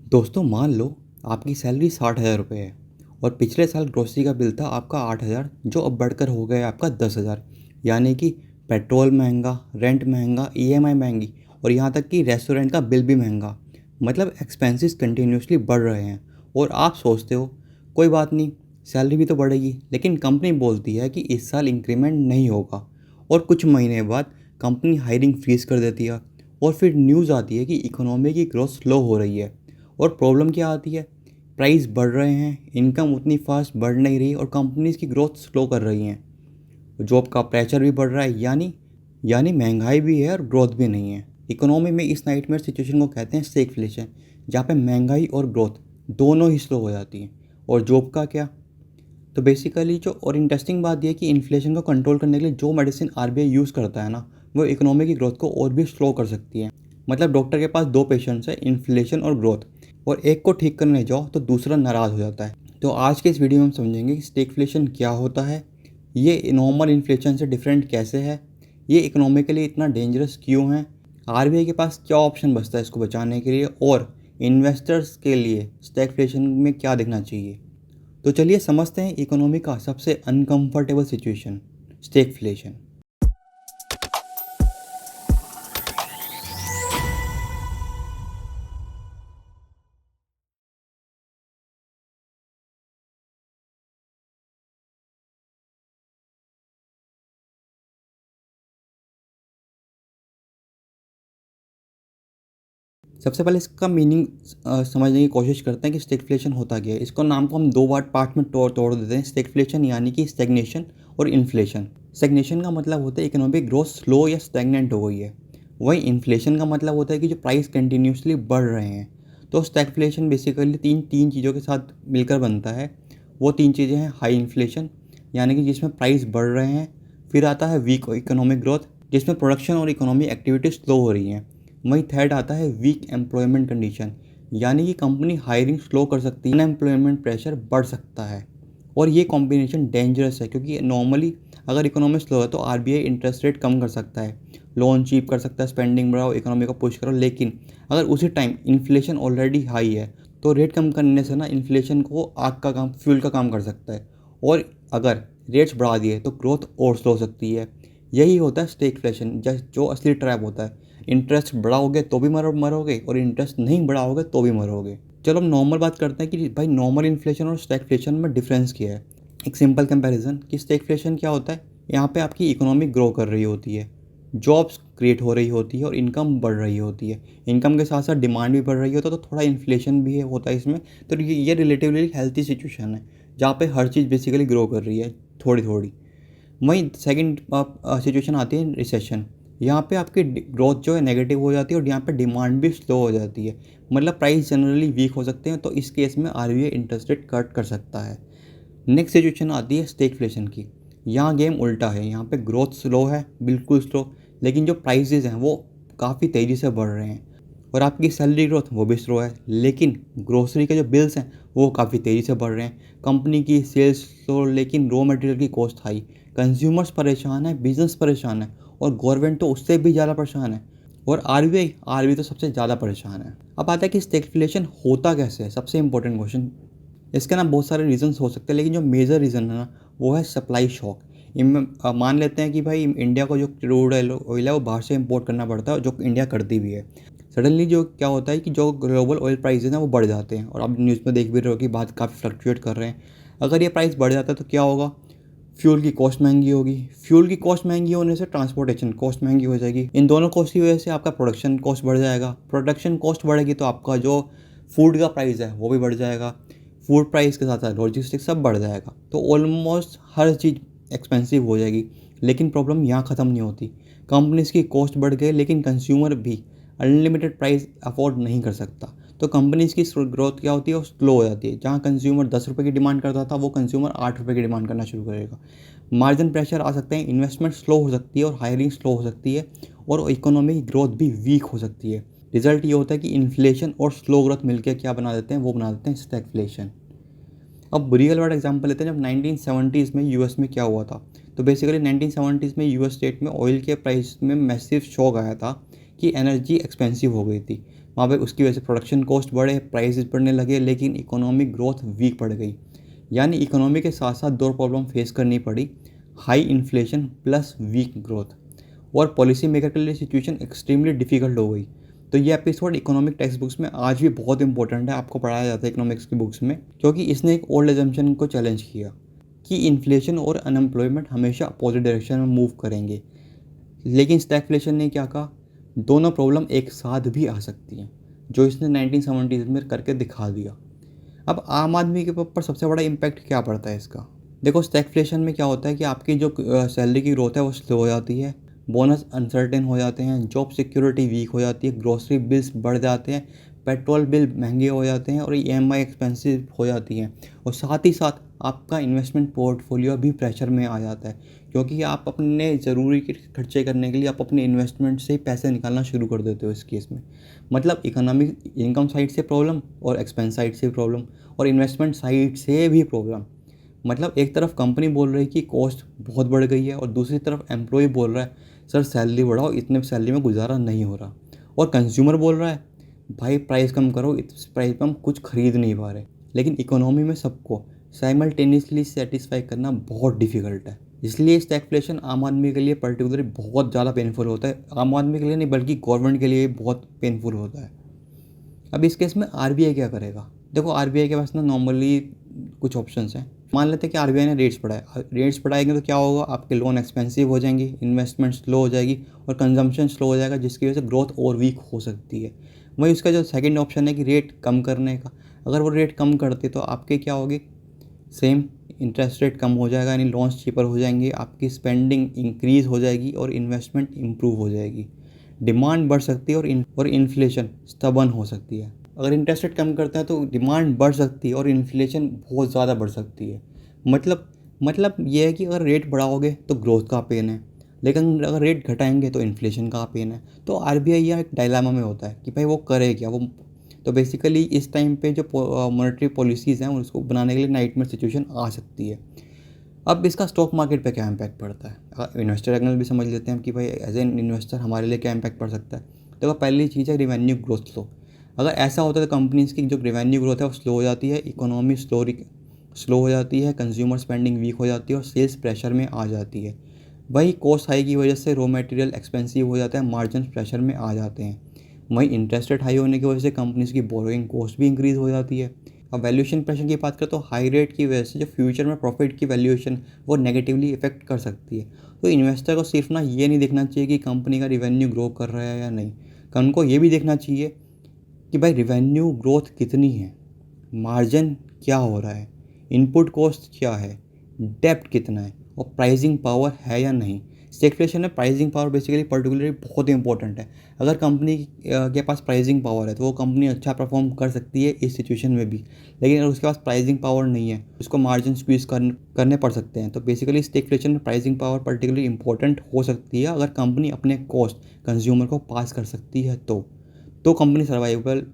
दोस्तों मान लो आपकी सैलरी 60,000 रुपये है और पिछले साल ग्रोसरी का बिल था आपका 8,000 जो अब बढ़कर हो गया आपका 10,000। यानी कि पेट्रोल महंगा, रेंट महंगा, ईएमआई महंगी और यहाँ तक कि रेस्टोरेंट का बिल भी महंगा। मतलब एक्सपेंसेस कंटिन्यूसली बढ़ रहे हैं और आप सोचते हो कोई बात नहीं, सैलरी भी तो बढ़ेगी, लेकिन कंपनी बोलती है कि इस साल इंक्रीमेंट नहीं होगा और कुछ महीने बाद कंपनी हायरिंग फ्रीज कर देती है और फिर न्यूज़ आती है कि इकोनॉमी की ग्रोथ स्लो हो रही है। और प्रॉब्लम क्या आती है, प्राइस बढ़ रहे हैं, इनकम उतनी फास्ट बढ़ नहीं रही और कंपनीज की ग्रोथ स्लो कर रही हैं। जॉब का प्रेशर भी बढ़ रहा है, यानी महंगाई भी है और ग्रोथ भी नहीं है। इकोनॉमी में इस नाइटमेयर सिचुएशन को कहते हैं स्टैगफ्लेशन, जहाँ पे महंगाई और ग्रोथ दोनों ही स्लो हो जाती हैं। और जॉब का क्या, तो बेसिकली जो और इंटरेस्टिंग बात यह है कि इन्फ्लेशन को कंट्रोल करने के लिए जो मेडिसिन आरबीआई यूज़ करता है ना, वो इकोनॉमी की ग्रोथ को और भी स्लो कर सकती है। मतलब डॉक्टर के पास दो पेशेंट्स हैं, इन्फ्लेशन और ग्रोथ, और एक को ठीक करने जाओ तो दूसरा नाराज़ हो जाता है। तो आज के इस वीडियो में हम समझेंगे कि स्टैगफ्लेशन क्या होता है, ये नॉर्मल इन्फ्लेशन से डिफरेंट कैसे है, ये इकोनॉमिकली इतना डेंजरस क्यों है, आरबीआई के पास क्या ऑप्शन बचता है इसको बचाने के लिए, और इन्वेस्टर्स के लिए स्टैगफ्लेशन में क्या देखना चाहिए। तो चलिए समझते हैं इकोनॉमी का सबसे अनकंफर्टेबल सिचुएशन, स्टैगफ्लेशन। सबसे पहले इसका मीनिंग समझने की कोशिश करते हैं कि स्टैगफ्लेशन होता क्या है। इसको नाम को हम दो पार्ट में तोड़ देते हैं। स्टैगफ्लेशन यानी कि स्टैग्नेशन और इन्फ्लेशन। स्टैग्नेशन का मतलब होता है इकोनॉमिक ग्रोथ स्लो या स्टैग्नेंट हो गई है। वहीं इन्फ्लेशन का मतलब होता है कि जो प्राइस कंटिन्यूसली बढ़ रहे हैं। तो स्टैगफ्लेशन बेसिकली तीन तीन चीज़ों के साथ मिलकर बनता है। वो तीन चीज़ें हैं, हाई इन्फ्लेशन यानी कि जिसमें प्राइस बढ़ रहे हैं, फिर आता है वीक इकोनॉमिक ग्रोथ जिसमें प्रोडक्शन और इकोनॉमी एक्टिविटी स्लो हो रही हैं। वहीं थर्ड आता है वीक एम्प्लॉयमेंट कंडीशन, यानी कि कंपनी हायरिंग स्लो कर सकती है, अनएम्प्लॉयमेंट प्रेशर बढ़ सकता है। और ये कॉम्बिनेशन डेंजरस है क्योंकि नॉर्मली अगर इकोनॉमी स्लो है तो आरबीआई इंटरेस्ट रेट कम कर सकता है, लोन चीप कर सकता है, स्पेंडिंग बढ़ाओ, इकोनॉमी को पुश करो। लेकिन अगर उसी टाइम इन्फ्लेशन ऑलरेडी हाई है तो रेट कम करने से ना इन्फ्लेशन को आग का काम, फ्यूल का काम कर सकता है। और अगर रेट्स बढ़ा दिए तो ग्रोथ और स्लो हो सकती है। यही होता है स्टैगफ्लेशन, जो असली ट्रैप होता है। इंटरेस्ट बढ़ाओगे तो भी मरोगे और इंटरेस्ट नहीं बढ़ाओगे तो भी मरोगे। चलो हम नॉर्मल बात करते हैं कि भाई नॉर्मल इन्फ्लेशन और स्टैगफ्लेशन में डिफरेंस क्या है। एक सिंपल कंपैरिजन कि स्टैगफ्लेशन क्या होता है, यहाँ पे आपकी इकोनॉमी ग्रो कर रही होती है, जॉब्स क्रिएट हो रही होती है और इनकम बढ़ रही होती है। इनकम के साथ साथ डिमांड भी बढ़ रही होता है तो थोड़ा इन्फ्लेशन भी होता है इसमें। तो ये रिलेटिवली हेल्थी सिचुएशन है जहाँ पे हर चीज़ बेसिकली ग्रो कर रही है थोड़ी थोड़ी। वहीं सेकंड सिचुएशन आती है रिसेशन। यहाँ पे आपकी ग्रोथ जो है नेगेटिव हो जाती है और यहाँ पे डिमांड भी स्लो हो जाती है। मतलब प्राइस जनरली वीक हो सकते हैं, तो इस केस में आरबीआई इंटरेस्ट रेट कट कर सकता है। नेक्स्ट सिचुएशन आती है स्टैगफ्लेशन की। यहाँ गेम उल्टा है, यहाँ पे ग्रोथ स्लो है, बिल्कुल स्लो, लेकिन जो प्राइजेज हैं वो काफ़ी तेज़ी से बढ़ रहे हैं। और आपकी सैलरी ग्रोथ वो भी स्लो है, लेकिन ग्रोसरी के जो बिल्स हैं वो काफ़ी तेज़ी से बढ़ रहे हैं। कंपनी की सेल्स स्लो, लेकिन रॉ मटेरियल की कॉस्ट हाई। कंज्यूमर्स परेशान है, बिजनेस परेशान है और गवर्नमेंट तो उससे भी ज़्यादा परेशान है। और आरबीआई तो सबसे ज़्यादा परेशान है। अब आता है कि स्टैगफ्लेशन होता कैसे है, सबसे इंपॉर्टेंट क्वेश्चन। इसके ना बहुत सारे रीजंस हो सकते हैं, लेकिन जो मेजर रीज़न है ना वो है सप्लाई शॉक। मान लेते हैं कि भाई इंडिया को जो क्रूड ऑयल है वो बाहर से इंपोर्ट करना पड़ता है, जो इंडिया करती भी है। सडनली जो क्या होता है कि जो ग्लोबल ऑयल प्राइसेस हैं वो बढ़ जाते हैं, और आप न्यूज़ में देख भी रहे हो कि बात काफ़ी फ्लक्चुएट कर रहे हैं। अगर ये प्राइस बढ़ जाता है तो क्या होगा, फ्यूल की कॉस्ट महंगी होगी। फ्यूल की कॉस्ट महंगी होने से ट्रांसपोर्टेशन कॉस्ट महंगी हो जाएगी। इन दोनों कॉस्ट की वजह से आपका प्रोडक्शन कॉस्ट बढ़ जाएगा। प्रोडक्शन कॉस्ट बढ़ेगी तो आपका जो फूड का प्राइस है वो भी बढ़ जाएगा। फूड प्राइस के साथ साथ लॉजिस्टिक्स सब बढ़ जाएगा। तो ऑलमोस्ट हर चीज़ एक्सपेंसिव हो जाएगी। लेकिन प्रॉब्लम यहाँ ख़त्म नहीं होती। कंपनीज़ की कॉस्ट बढ़ गई, लेकिन कंज्यूमर भी अनलिमिटेड प्राइस अफोर्ड नहीं कर सकता। तो कंपनीज़ की ग्रोथ क्या होती है, वो स्लो हो जाती है। जहाँ कंज्यूमर 10 रुपये की डिमांड करता था वो कंज्यूमर 8 रुपये की डिमांड करना शुरू करेगा। मार्जिन प्रेशर आ सकते हैं, इन्वेस्टमेंट स्लो हो सकती है और हायरिंग स्लो हो सकती है, और इकोनॉमिक ग्रोथ भी वीक हो सकती है। रिजल्ट ये होता है कि इन्फ्लेशन और स्लो ग्रोथ मिलकर क्या बना देते हैं, वो बना देते हैं स्टैगफ्लेशन। अब रियल वर्ल्ड एग्जांपल लेते हैं, जब 1970s में यूएस में क्या हुआ था। तो बेसिकली 1970s में यूएस स्टेट में ऑयल के प्राइस में मैसिव शॉक आया था कि एनर्जी एक्सपेंसिव हो गई थी वहाँ पे, उसकी वजह से प्रोडक्शन कॉस्ट बढ़े, प्राइसेस बढ़ने लगे, लेकिन इकोनॉमिक ग्रोथ वीक पड़ गई। यानी इकोनॉमी के साथ साथ दो प्रॉब्लम फेस करनी पड़ी, high inflation plus week growth, और पॉलिसी मेकर के लिए सिचुएशन एक्सट्रीमली डिफिकल्ट हो गई। तो ये एपिसोड इकोनॉमिक टेक्स्ट बुक्स में आज भी बहुत इंपॉर्टेंट है, आपको पढ़ाया जाता है इकोनॉमिक्स की बुक्स में, क्योंकि इसने एक ओल्ड एजम्पशन को चैलेंज किया कि इन्फ्लेशन और अनएम्प्लॉयमेंट हमेशा अपोजिट डायरेक्शन में मूव करेंगे। लेकिन स्टैगफ्लेशन ने क्या कहा, दोनों प्रॉब्लम एक साथ भी आ सकती हैं, जो इसने 1970s में करके दिखा दिया। अब आम आदमी के ऊपर सबसे बड़ा इम्पैक्ट क्या पड़ता है इसका? देखो, स्टैगफ्लेशन में क्या होता है कि आपकी जो सैलरी की ग्रोथ है वो स्लो हो जाती है, बोनस अनसर्टेन हो जाते हैं, जॉब सिक्योरिटी वीक हो जाती है, ग्रोसरी बिल्स बढ़ जाते हैं, पेट्रोल बिल महंगे हो जाते हैं और ईएमआई एक्सपेंसिव हो जाती हैं, और साथ ही साथ आपका इन्वेस्टमेंट पोर्टफोलियो भी प्रेशर में आ जाता है, क्योंकि आप अपने ज़रूरी के खर्चे करने के लिए आप अपने इन्वेस्टमेंट से पैसे निकालना शुरू कर देते हो इस केस में। मतलब इकोनॉमिक इनकम साइड से प्रॉब्लम और एक्सपेंस साइड से प्रॉब्लम और इन्वेस्टमेंट साइड से भी प्रॉब्लम। मतलब एक तरफ कंपनी बोल रही है कि कॉस्ट बहुत बढ़ गई है, और दूसरी तरफ एम्प्लॉय बोल रहा है सर सैलरी बढ़ाओ, इतने सैलरी में गुजारा नहीं हो रहा, और कंज्यूमर बोल रहा है भाई प्राइस कम करो, इस प्राइस पे हम कुछ खरीद नहीं पा रहे। लेकिन इकोनॉमी में सबको साइमल्टेनियसली सेटिस्फाई करना बहुत डिफिकल्ट है, इसलिए स्टैगफ्लेशन आम आदमी के लिए पर्टिकुलरली बहुत ज़्यादा पेनफुल होता है। आम आदमी के लिए नहीं बल्कि गवर्नमेंट के लिए बहुत पेनफुल होता है। अब इस केस में आरबीआई क्या करेगा? देखो, आरबीआई के पास ना नॉर्मली कुछ ऑप्शंस हैं। मान लेते हैं कि आरबीआई ने रेट्स बढ़ाए, रेट्स बढ़ाएंगे तो क्या होगा, आपके लोन एक्सपेंसिव हो जाएंगे, इन्वेस्टमेंट स्लो हो जाएगी और कंजम्पशन स्लो हो जाएगा, जिसकी वजह से ग्रोथ और वीक हो सकती है। वही उसका जो सेकंड ऑप्शन है कि रेट कम करने का, अगर वो रेट कम करते तो आपके क्या होगी, सेम इंटरेस्ट रेट कम हो जाएगा, यानी लोन्स चीपर हो जाएंगे, आपकी स्पेंडिंग इंक्रीज़ हो जाएगी और इन्वेस्टमेंट इम्प्रूव हो जाएगी, डिमांड बढ़ सकती है और इन्फ्लेशन स्टबन हो सकती है। अगर इंटरेस्ट रेट कम करता है तो डिमांड बढ़ सकती है और इन्फ्लेशन बहुत ज़्यादा बढ़ सकती है। मतलब ये है कि अगर रेट बढ़ाओगे तो ग्रोथ का पेन है, लेकिन अगर रेट घटाएंगे तो इन्फ्लेशन का पेन है। तो आरबीआई यहाँ एक डायलामा में होता है कि भाई वो करे क्या वो। तो बेसिकली इस टाइम पे जो मॉनेटरी पॉलिसीज़ हैं उसको बनाने के लिए नाइटमेयर सिचुएशन आ सकती है। अब इसका स्टॉक मार्केट पे क्या इम्पैक्ट पड़ता है, अगर इन्वेस्टर एंगल भी समझ लेते हैं कि भाई एज एन इन्वेस्टर हमारे लिए क्या इम्पैक्ट पड़ सकता है। देखो, पहली चीज़ है रिवेन्यू ग्रोथ स्लो। अगर ऐसा होता है तो कंपनीज़ की जो रिवेन्यू ग्रोथ है वो स्लो हो जाती है, इकोनॉमी स्लो हो जाती है, कंज्यूमर स्पेंडिंग वीक हो जाती है और सेल्स प्रेशर में आ जाती है। वही कॉस्ट हाई की वजह से रॉ मटेरियल एक्सपेंसिव हो जाता है, मार्जिन प्रेशर में आ जाते हैं। वहीं इंटरेस्ट रेट हाई होने की वजह से कंपनीज़ की बोरोइंग कॉस्ट भी इंक्रीज़ हो जाती है। अब वैल्यूएशन प्रेशर की बात करें तो हाई रेट की वजह से जो फ्यूचर में प्रॉफिट की वैल्यूएशन वो नेगेटिवली इफेक्ट कर सकती है। तो इन्वेस्टर को सिर्फ ना ये नहीं देखना चाहिए कि कंपनी का रिवेन्यू ग्रो कर रहा है या नहीं, उनको ये भी देखना चाहिए कि भाई रिवेन्यू ग्रोथ कितनी है, मार्जिन क्या हो रहा है, इनपुट कॉस्ट क्या है, डेप्ट कितना है और प्राइसिंग पावर है या नहीं। स्टैगफ्लेशन में प्राइसिंग पावर बेसिकली पर्टिकुलरली बहुत इंपॉर्टेंट है। अगर कंपनी के पास प्राइसिंग पावर है तो वो कंपनी अच्छा परफॉर्म कर सकती है इस सिचुएशन में भी, लेकिन अगर उसके पास प्राइसिंग पावर नहीं है उसको मार्जिन स्क्वीज करने पड़ सकते हैं। तो बेसिकली स्टैगफ्लेशन में प्राइसिंग पावर पर्टिकुलरली इंपॉर्टेंट हो सकती है। अगर कंपनी अपने कॉस्ट कंज्यूमर को पास कर सकती है तो कंपनी सर्वाइवल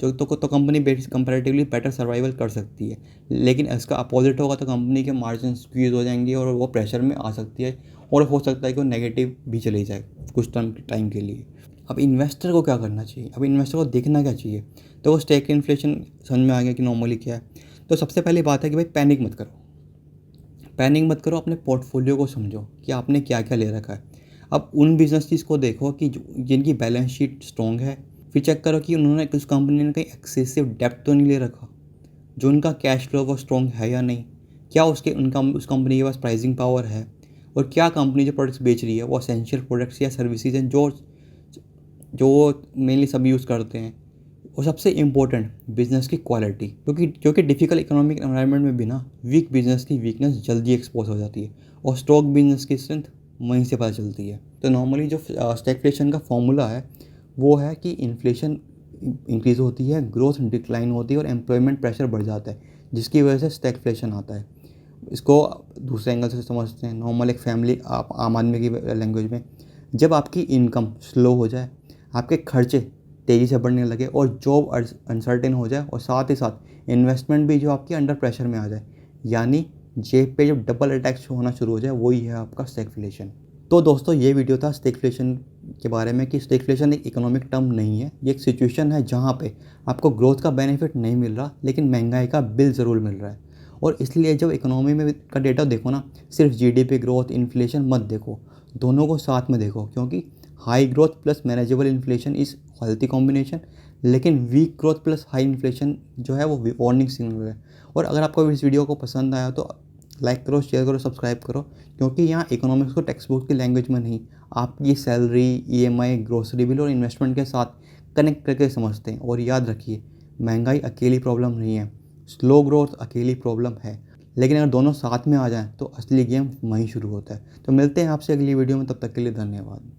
तो कंपनी कंपैरेटिवली बेटर सर्वाइवल कर सकती है। लेकिन इसका अपोजिट होगा तो कंपनी के मार्जिन स्क्वीज हो जाएंगे और वो प्रेशर में आ सकती है और हो सकता है कि वो नेगेटिव भी चली जाए कुछ टाइम के लिए। अब इन्वेस्टर को क्या करना चाहिए, अब इन्वेस्टर को देखना क्या चाहिए? तो वो स्टैग इन्फ्लेशन समझ में आ गया कि नॉर्मली क्या है। तो सबसे पहली बात है कि भाई पैनिक मत करो, अपने पोर्टफोलियो को समझो कि आपने क्या क्या ले रखा है। अब उन बिजनेसेस को देखो कि जिनकी बैलेंस शीट स्ट्रॉन्ग है, फिर चेक करो कि उन्होंने कुछ कंपनी ने कहीं एक्सेसिव डेप्ट तो नहीं ले रखा, जो उनका कैश फ्लो वो स्ट्रॉन्ग है या नहीं, क्या उस कंपनी के पास प्राइसिंग पावर है, और क्या कंपनी जो प्रोडक्ट्स बेच रही है वो असेंशियल प्रोडक्ट्स या सर्विसेज हैं जो मेनली सब यूज़ करते हैं। और सबसे इम्पोर्टेंट बिजनेस की क्वालिटी, क्योंकि डिफिकल्ट इकोनॉमिक एनवायरनमेंट में भी ना वीक बिजनेस की वीकनेस जल्दी एक्सपोज हो जाती है और स्ट्रॉन्ग बिजनेस की स्ट्रेंथ वहीं से पता चलती है। तो नॉर्मली जो स्टैगफ्लेशन का फॉर्मूला है वो है कि इन्फ्लेशन इंक्रीज़ होती है, ग्रोथ डिक्लाइन होती है और एम्प्लॉयमेंट प्रेशर बढ़ जाता है, जिसकी वजह से स्टैगफ्लेशन आता है। इसको दूसरे एंगल से समझते हैं, नॉर्मल एक फैमिली आप आम आदमी की लैंग्वेज में, जब आपकी इनकम स्लो हो जाए, आपके खर्चे तेज़ी से बढ़ने लगे और जॉब अनसर्टेन हो जाए और साथ ही साथ इन्वेस्टमेंट भी जो आपकी अंडर प्रेशर में आ जाए, यानी जेब पे जब डबल अटैक्स होना शुरू हो जाए, वही है आपका स्टैगफ्लेशन। तो दोस्तों ये वीडियो था स्टैगफ्लेशन के बारे में कि स्टैगफ्लेशन एक इकोनॉमिक टर्म नहीं है, ये एक सिचुएशन है जहाँ पे आपको ग्रोथ का बेनिफिट नहीं मिल रहा लेकिन महंगाई का बिल ज़रूर मिल रहा है। और इसलिए जब इकोनॉमी में का डेटा देखो ना, सिर्फ जीडीपी ग्रोथ इन्फ्लेशन मत देखो, दोनों को साथ में देखो, क्योंकि high growth plus manageable inflation is healthy combination, लेकिन weak growth plus high inflation जो है वो वार्निंग सिग्नल है। और अगर आपको इस वीडियो को पसंद आया तो लाइक करो, शेयर करो, सब्सक्राइब करो, क्योंकि यहाँ इकोनॉमिक्स को टेक्स्ट बुक की लैंग्वेज में नहीं, आपकी सैलरी, ईएमआई, ग्रोसरी बिल और इन्वेस्टमेंट के साथ कनेक्ट करके समझते हैं। और याद रखिए, महंगाई अकेली प्रॉब्लम नहीं है, स्लो ग्रोथ अकेली प्रॉब्लम है, लेकिन अगर दोनों साथ में आ जाएं तो असली गेम वहीं शुरू होता है। तो मिलते हैं आपसे अगली वीडियो में, तब तक के लिए धन्यवाद।